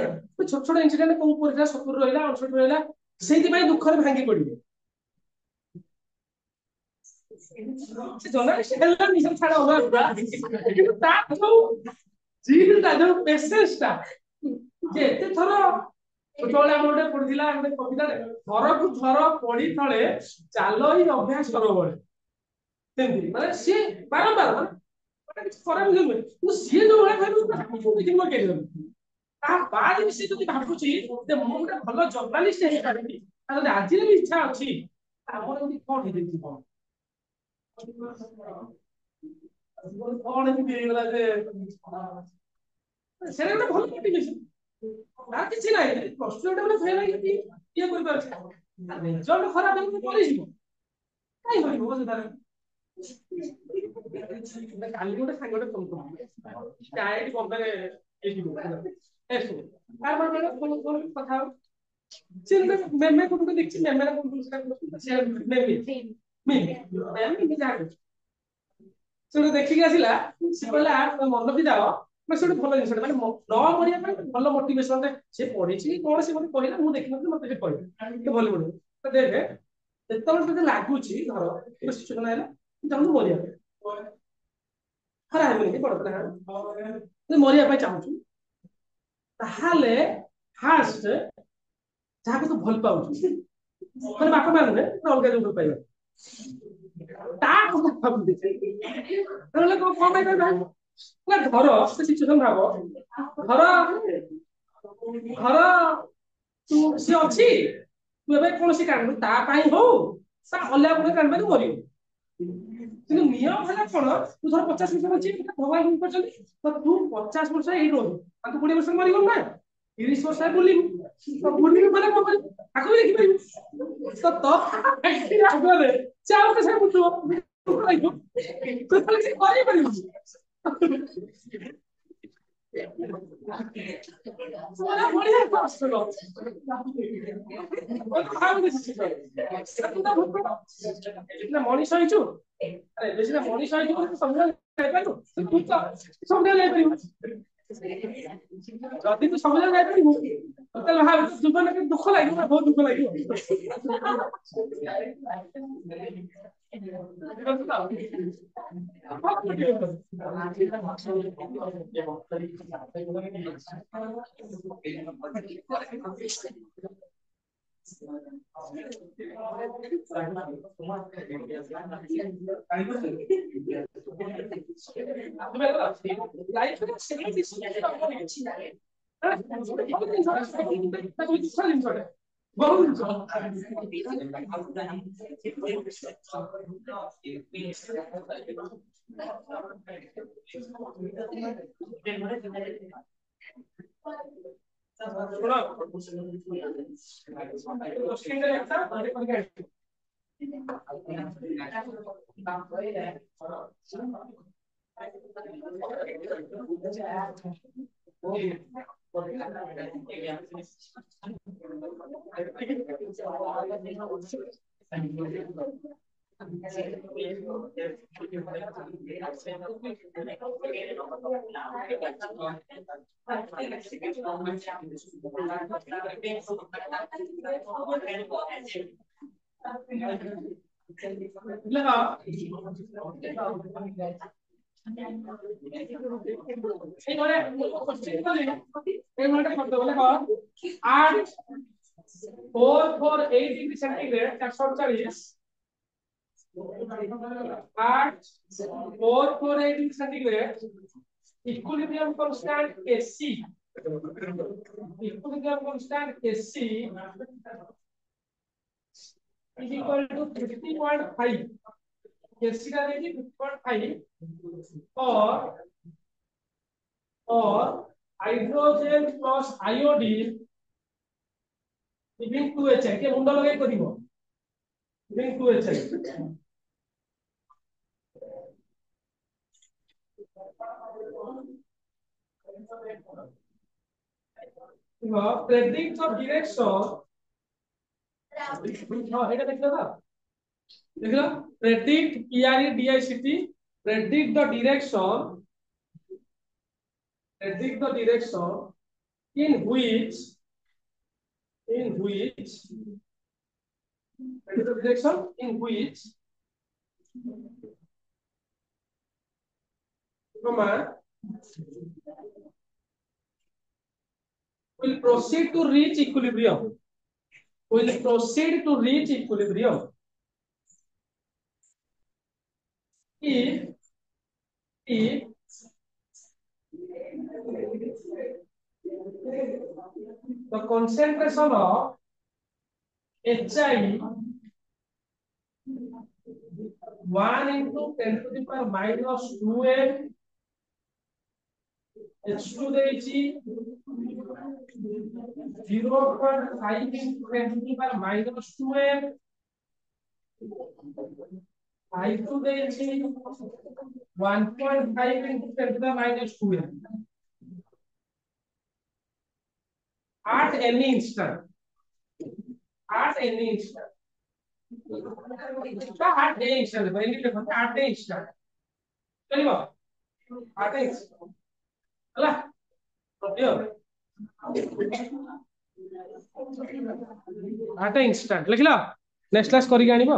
ଛୋଟ ଛୋଟ ଇନସିଡେଣ୍ଟ କୋଉ ପରୀକ୍ଷା 70 ରହିଲା 68 ରହିଲା ସେଇଥିପାଇଁ ଦୁଃଖରେ ଭାଙ୍ଗି ପଡିବେ ସେ ଜର୍ଣ୍ଣାଲିଷ୍ଟ ହେଲା ନିଜ ଛାଡ ଅଲଗା କିନ୍ତୁ ତା ଯୋଉ ପେସେନ୍ସଟା ଯେ ଏତେ ଥର ଛୋଟବେଳେ ଆମର ଗୋଟେ ପଢିଥିଲା ଗୋଟେ କବିତାରେ ଥରକୁ ଥର ପଢି ତଳେ ଚାଲ ହିଁ ଅଭ୍ୟାସ କର ବଳେ ସେମିତି ମାନେ ସିଏ ବାରମ୍ବାର ଖରାପ ନୁହେଁ କିନ୍ତୁ ସିଏ ଯୋଉ ଭଳିଆ ଭାବିବ ତା ବାଦ ବି ସେ ଯଦି ଭାବୁଛି ଯେ ମୁଁ ଗୋଟେ ଭଲ ଜର୍ଣ୍ଣାଲିଷ୍ଟ ହେଇପାରିବି ତାହେଲେ ଆଜିର ବି ଇଚ୍ଛା ଅଛି ଆମର ଏମିତି କଣ ହେଇଯାଇଛି କଣ ଏମିତି ହେଇଗଲା ଯେ ସେଇଟା ଗୋଟେ ଭଲ ମୋଟିଭେସନ ତାର କିଛି ନାହିଁ ପ୍ଲସ ଟୁ ଗୋଟେ ଫେଲ ହେଇକି ଇଏ କରିପାରୁଛି ରେଜଲ୍ଟ ଖରାପ ହେଇକି ପଳେଇଯିବ କାଇଁ କରିବ ସେ ତାର କାଲି ଗୋଟେ ସାଙ୍ଗଟେ ଫୋନ କରୁଛି ବମ୍ବେରେ କଥା ହଉ ସେ ମେମେ କୋଉଠୁ ଦେଖିଛି ମେମେରେ କୋଉଠୁ ସେ ଗୋଟେ ଦେଖିକି ଆସିଲା ସେ କହିଲା ମନ ବି ଯାଅ ସେ ଗୋଟେ ଭଲ ଜିନିଷ ମାନେ ନ ପଢିବା ପାଇଁ ଭଲ ମୋଟିଭେସନ ସେ ପଢିଛି କଣ ସେ ମତେ କହିଲା ମୁଁ ଦେଖିନଥିଲି ମତେ ସେ କହିଲା ଭଲ ପଢିବ ତ ଦେଖେ ଯେତେବେଳେ ତତେ ଲାଗୁଛି ଧର ସିଚୁଏସନ ହେଲା ଚାହୁଁଛୁ ମରିବା ପାଇଁ ଖରା ହେବନି ବଡ ପିଲା ମରିବା ପାଇଁ ଚାହୁଁଛୁ ତାହେଲେ ଫାଷ୍ଟ ଯାହାକୁ ତୁ ଭଲ ପାଉଛୁ ମାନେ ବାପା ମା ନୁହେଁ ଅଲଗା ଯୋଉ ଭଲ ପାଇବା ତା କଥା ଭାବୁଛି ତାହେଲେ କଣ ପାଇଁ ଧର ସେ ସିଚୁଏସନ ଭାବ ଘର ସିଏ ଅଛି ତୁ ଏବେ କୌଣସି କାରଣ ତା ପାଇଁ ହଉ ତା ଅଲଗା କୌଣସି କାରଣ ପାଇଁ ତୁ ମରିବୁ କିନ୍ତୁ ନିୟମ ହେଲା କଣ ତୁ ଧର 50 ବର୍ଷ ଅଛି ଭଗବାନ କରିଛନ୍ତି ତ ତୁ 50 ବର୍ଷ ଏଇ ରହିବୁ ତାକୁ 20 ବର୍ଷ ମରିଗଲୁ ନା 30 ବର୍ଷ ବୁଲିବୁ ତ ବୁଲିବୁ ମାନେ କଣ କରିବୁ ତାକୁ ବି ଦେଖିପାରିବୁ ତ ଆଗରେ ସେ ଆଉ କଥା ବୁଝିବ ତୁ ତାହେଲେ ସେ କରିପାରିବୁ ବଢିଆ କଷ୍ଟ ମଣିଷ ହେଇଛୁ ମଣିଷ ହେଇଛୁ ସବୁବେଳେ ଯାଇପାରିବୁ ସବୁବେଳେ ଯାଇପାରିବୁ ଯଦି ତୁ ସବୁବେଳେ ଯାଇପାରିବୁ ତାହେଲେ ଜୀବନରେ ଦୁଃଖ ଲାଗିବ ବହୁତ ଦୁଃଖ ଲାଗିବ आठ 448 degree centigrade 440 8 448 degree centigrade equilibrium constant AC is equal to 50.5 AC का देखिए 50.5 और hydrogen plus iodine giving 2HI के मुंडा लगे करिवो giving 2HI predict the direction এটা দেখো না দেখো predict PREDICT predict the direction in which will proceed to reach equilibrium if the concentration of HI 1 into 10 to the power minus 2m H2 देगी 0.5 into 10 to the power minus 2m I2 देगी 1.5 into 10 to the minus 2m at any instant at any instant चलिए अला आटे instant लिखला next class करी गानी बा